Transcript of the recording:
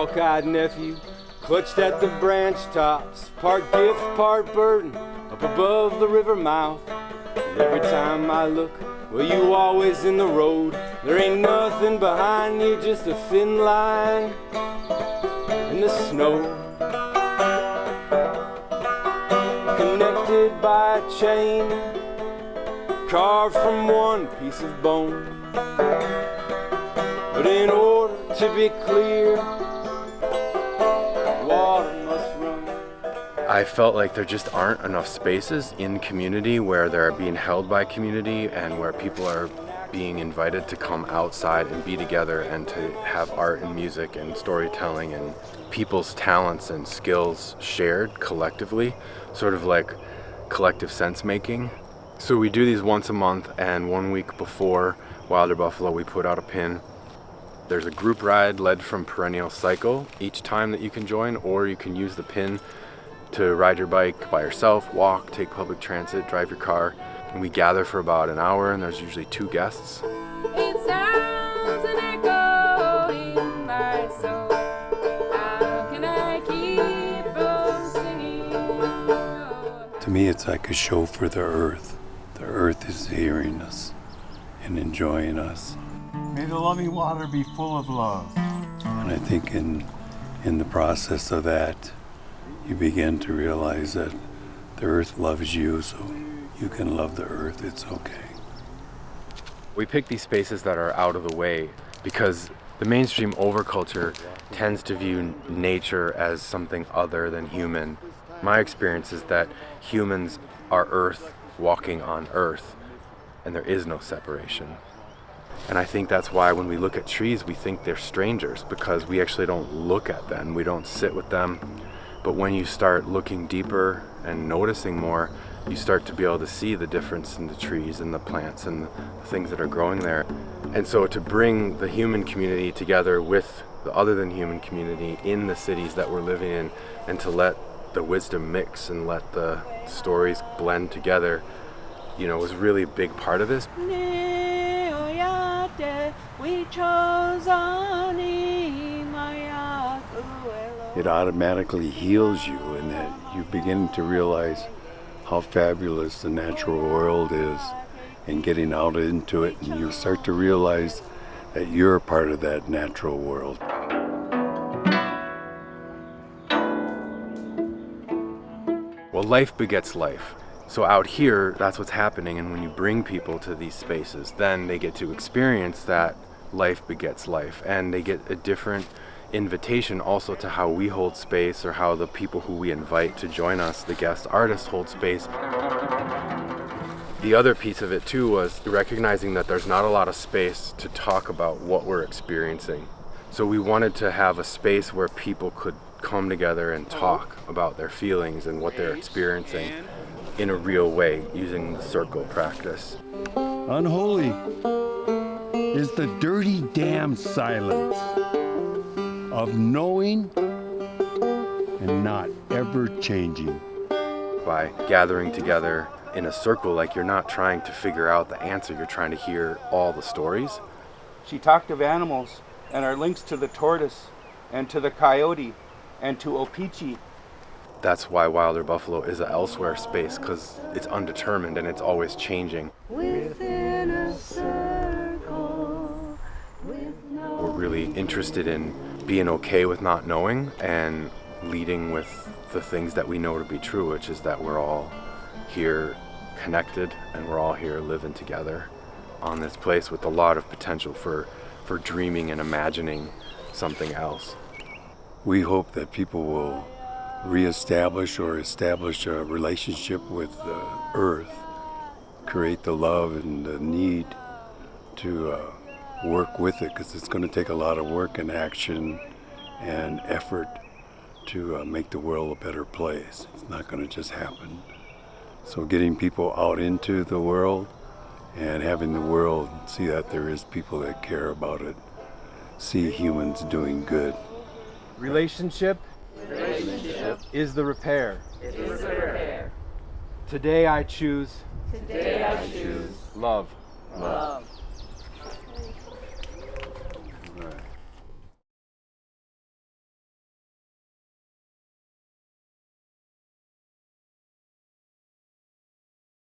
hawk-eyed nephew, clutched at the branch tops, part gift, part burden, up above the river mouth. And every time I look, well, you always in the road. There ain't nothing behind you, just a thin line in the snow. Connected by a chain, carved from one piece of bone. But in order to be clear, water must run. I felt like there just aren't enough spaces in community where they're being held by community and where people are being invited to come outside and be together and to have art and music and storytelling and people's talents and skills shared collectively, sort of like collective sense making. So we do these once a month, and 1 week before Wilder Buffalo we put out a pin. There's a group ride led from Perennial Cycle each time that you can join, or you can use the pin to ride your bike by yourself, walk, take public transit, drive your car. And we gather for about an hour, and there's usually 2 guests. It sounds an echo in my soul. How can I keep from singing? To me, it's like a show for the earth. The earth is hearing us and enjoying us. May the loving water be full of love. And I think in the process of that, you begin to realize that the earth loves you, so you can love the earth. It's okay. We pick these spaces that are out of the way because the mainstream overculture tends to view nature as something other than human. My experience is that humans are earth walking on earth, and there is no separation. And I think that's why when we look at trees, we think they're strangers, because we actually don't look at them, we don't sit with them. But when you start looking deeper and noticing more, you start to be able to see the difference in the trees and the plants and the things that are growing there. And so to bring the human community together with the other than human community in the cities that we're living in, and to let the wisdom mix and let the stories blend together, you know, was really a big part of this. Oyate, we chose It automatically heals you, and that you begin to realize how fabulous the natural world is, and getting out into it, and you start to realize that you're a part of that natural world. Well, life begets life. So out here, that's what's happening, and when you bring people to these spaces, then they get to experience that life begets life, and they get a different invitation also to how we hold space, or how the people who we invite to join us, the guest artists, hold space. The other piece of it too was recognizing that there's not a lot of space to talk about what we're experiencing. So we wanted to have a space where people could come together and talk about their feelings and what they're experiencing in a real way, using the circle practice. Unholy is the dirty damn silence of knowing and not ever changing. By gathering together in a circle, like you're not trying to figure out the answer, you're trying to hear all the stories. She talked of animals and our links to the tortoise and to the coyote and to Opeechee. That's why Wilder Buffalo is an elsewhere space, because it's undetermined and it's always changing. Within a circle, with no We're really interested in being okay with not knowing and leading with the things that we know to be true, which is that we're all here connected and we're all here living together on this place with a lot of potential for dreaming and imagining something else. We hope that people will reestablish or establish a relationship with the earth, create the love and the need to work with it, because it's going to take a lot of work and action and effort to make the world a better place. It's not going to just happen. So getting people out into the world and having the world see that there is people that care about it, see humans doing good. Relationship is the repair. Today I choose Today I choose love. love.